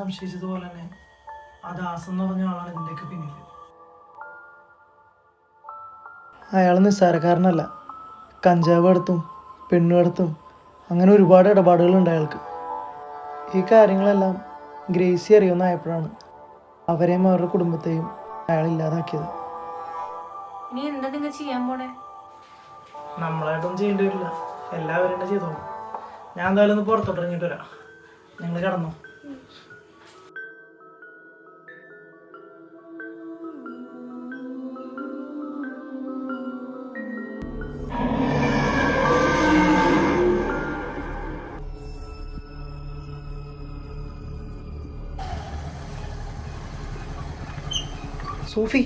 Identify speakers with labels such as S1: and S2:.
S1: സംശയിച്ചതുപോലെ തന്നെ ആ ദാസ് എന്ന് പറഞ്ഞ ആളാണ് ഇതിൻ്റെയൊക്കെ പിന്നിൽ. അയാൾ നിസ്സാരക്കാരനല്ല. കഞ്ചാവ് എടുത്തും പെണ്ണുകടത്തും അങ്ങനെ ഒരുപാട് ഇടപാടുകളുണ്ട് അയാൾക്ക്. ഈ കാര്യങ്ങളെല്ലാം ഗ്രേസി അറിയുമെന്നായപ്പോഴാണ് അവരെയും അവരുടെ കുടുംബത്തെയും അയാൾ ഇല്ലാതാക്കിയത്.
S2: ഇനി എന്താ നിങ്ങൾ ചെയ്യാൻ പോണേ?
S1: നമ്മളായിട്ടൊന്നും ചെയ്യേണ്ടി വരില്ല, എല്ലാവരും തന്നെ ചെയ്തോളൂ. ഞാൻ എന്തായാലും ഒന്ന് പുറത്തോട്ട് ഇറങ്ങിയിട്ട് വരാം. ഞങ്ങൾ കടന്നു. സൂഫി